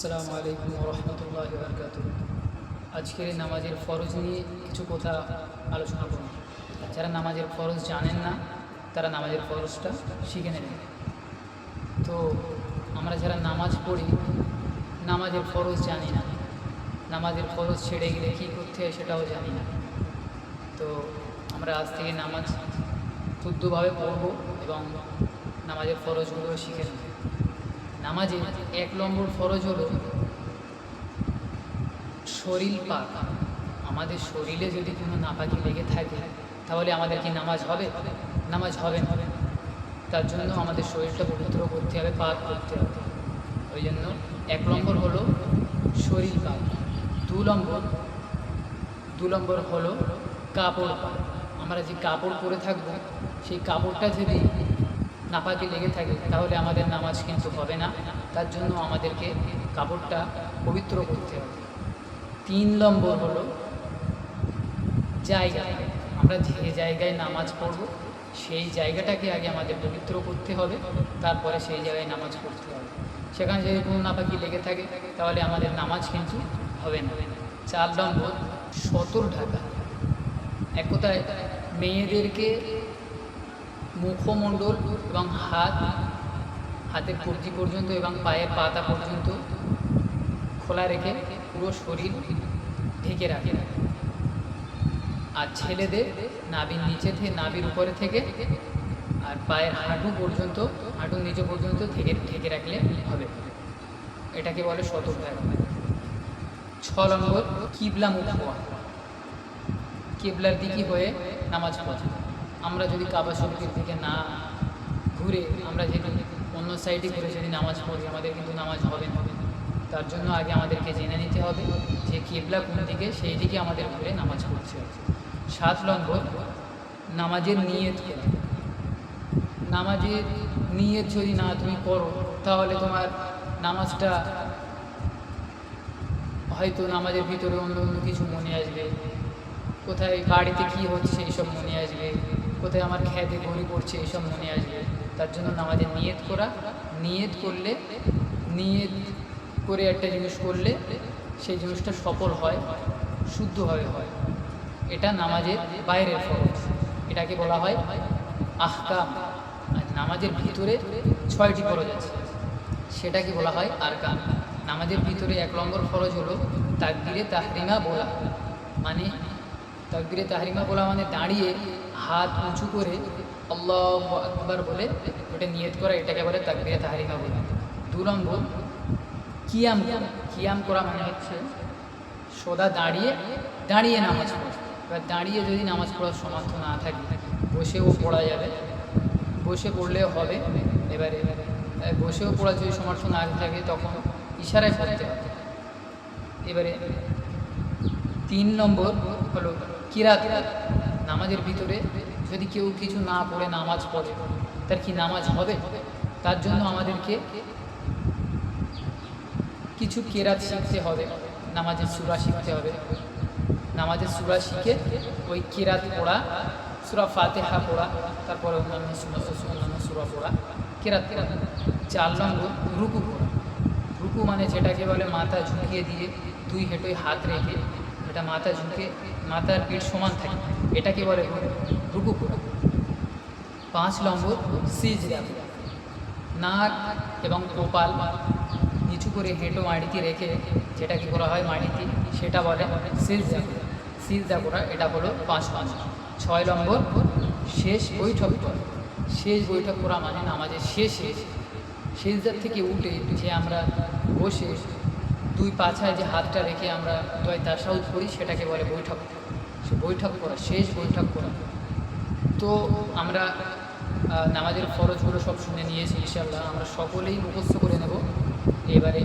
আসসালামু আলাইকুম রহমতুল্লাহি ওয়া বারাকাতুহু। আজকের নামাজের ফরজ নিয়ে কিছু কথা আলোচনা করব। যারা নামাজের ফরজ জানেন না তারা নামাজের ফরজটা শিখে নেবেন। তো আমরা যারা নামাজ পড়ি নামাজের ফরজ জানি না, নামাজের ফরজ ছেড়ে গেলে কী করতে হয় সেটাও জানি না। তো আমরা আজ থেকে নামাজ শুদ্ধভাবে পড়ব এবং নামাজের ফরজগুলো শিখে নেব। নামাজে ১ নম্বর ফরজ হলো শরীর পাক। আমাদের শরীরে যদি কোনো নাপাকি লেগে থাকে তাহলে আমাদের কি নামাজ হবে? নামাজ হবে না। তার জন্য আমাদের শরীরটা পবিত্র করতে হবে, পাক করতে হবে। ওই জন্য ১ নম্বর হলো শরীর পাক। ২ নম্বর হলো কাপড় পাক। আমরা যে কাপড় পরে থাকবো সেই কাপড়টা যদি নাপাকি লেগে থাকে তাহলে আমাদের নামাজ কিন্তু হবে না। তার জন্য আমাদেরকে কাপড়টা পবিত্র করতে হবে। ৩ নম্বর হলো জায়গা। আমরা যে জায়গায় নামাজ পড়ব সেই জায়গাটাকে আগে আমাদের পবিত্র করতে হবে, তারপরে সেই জায়গায় নামাজ পড়তে হবে। সেখানে যদি কোনো নাপাকি লেগে থাকে তাহলে আমাদের নামাজ কিন্তু হবে না। ৪ নম্বর সতর ঢাকা। এক কথায় মেয়েদেরকে মুখমণ্ডল এবং হাতের কবজি পর্যন্ত এবং পায়ের পাতা পর্যন্ত খোলা রেখে পুরো শরীর ঢেকে রাখে। আর ছেলেদের নাভির নিচে থেকে, নাভির উপরে থেকে আর পায়ের হাঁটুর নিচে পর্যন্ত ঢেকে রাখলে হবে। এটাকে বলে সতর ঢাকা। ৬ নম্বর কিবলামুখ হওয়া। কিবলার দিকে হয়ে নামাজ পড়া। আমরা যদি কাবা শরীফের দিকে না ঘুরে আমরা যদি অন্য সাইডে ঘুরে যদি নামাজ পড়ি আমাদের কিন্তু নামাজ হবে না। তার জন্য আগে আমাদেরকে জেনে নিতে হবে যে কিবলা কোন দিকে, সেই দিকে আমাদের ঘুরে নামাজ পড়তে হবে। ৭ নম্বর নামাজের নিয়ত করা। নামাজের নিয়ত যদি না তুমি করো তাহলে তোমার নামাজটা হয়তো নামাজের ভিতরে অন্য অন্য কিছু মনে আসবে, কোথায় বাড়িতে কী হচ্ছে এইসব মনে আসবে, কোথায় আমার খেতে ঘড়ি পড়ছে এইসব মনে আসবে। তার জন্য নামাজের নিয়ত করা, নিয়ত করে একটা জিনিস করলে সেই জিনিসটা সফল হয়, শুদ্ধভাবে হয়। এটা নামাজের বাইরের ফরজ, এটাকে বলা হয় আহকাম। আর নামাজের ভিতরে ৬টি ফরজ আছে, সেটাকে বলা হয় আরকান। নামাজের ভিতরে ১ নম্বর ফরজ হলো তাকবীরে তাহরিমা বলা। মানে তাকবীরে তাহরিমা বলা মানে দাঁড়িয়ে হাত উঁচু করে আল্লাহু আকবার বলে ওটা নিয়ত করা, এটাকে বলে তাকবীরে তাহরিমা বলা। ২ নম্বর কিয়াম করা মানে হচ্ছে সোজা দাঁড়িয়ে নামাজ পড়া। এবার দাঁড়িয়ে যদি নামাজ পড়ার সামর্থ্য না থাকে বসেও পড়া যাবে, বসে পড়লেও হবে। এবারে বসেও পড়া যদি সামর্থ্য না থাকে তখন ইশারায় পড়তে হবে। এবারে ৩ নম্বর হলো কিরাত। নামাজের ভিতরে যদি কেউ কিছু না পড়ে নামাজ পড়ে তার কি নামাজ হবে? তার জন্য আমাদেরকে কিছু কেরাত শিখতে হবে, নামাজের সূরা শিখতে হবে। নামাজের সূরা শিখে ওই কেরাত পড়া, সূরা ফাতিহা পড়া, তারপরে অন্যান্য সূরা পড়া, কেরাত পড়া। ৪ নম্বর রুকু করা। রুকু মানে যেটাকে বলে মাথা ঝুঁকিয়ে দিয়ে 2 হেঁটোয় হাত রেখে এটা মাথা ঝুঁকে মাথার পিঠ সমান থাকে, এটাকে বলে রুকু করা। ৫ নম্বর সিজদা। নাক এবং কপাল নিচু করে হেঁটো মাটিতে রেখে যেটাকে করা হয় মাটিতে, সেটা বলে সিজদা। সিজদা করা, এটা হলো ৫ নম্বর। ৬ নম্বর শেষ বৈঠক করা। শেষ বৈঠক করা মানে নামাজের শেষে সিজদার থেকে উঠে যে আমরা বসে 2 পাছায় যে হাতটা রেখে আমরা দোয়া তাশাহুদ করি সেটাকে বলে বৈঠক। সে বৈঠক করা, শেষ বৈঠক করা। তো আমরা নামাজের ফরজগুলো সব শুনে নিয়েছি, ইনশাআল্লাহ আমরা সকলেই মুখস্থ করে নেব। এবারে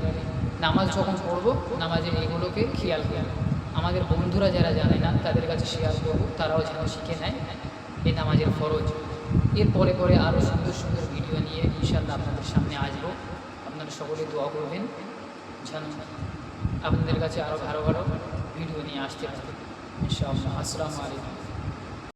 নামাজ যখন পড়ব নামাজের এগুলোকে খেয়াল করব। আমাদের বন্ধুরা যারা জানে না তাদের কাছে শেয়ার করব, তারাও যেন শিখে নেয় এই নামাজের ফরজ। এর পরে আরও সুন্দর সুন্দর ভিডিও নিয়ে ইনশাআল্লাহ আপনাদের সামনে আসবো। আপনারা সকলে দোয়া করবেন যেন আপনাদের কাছে আরও ভালো ভিডিও নিয়ে আসতে পারে ইনশাআল্লাহ। আসসালামু আলাইকুম।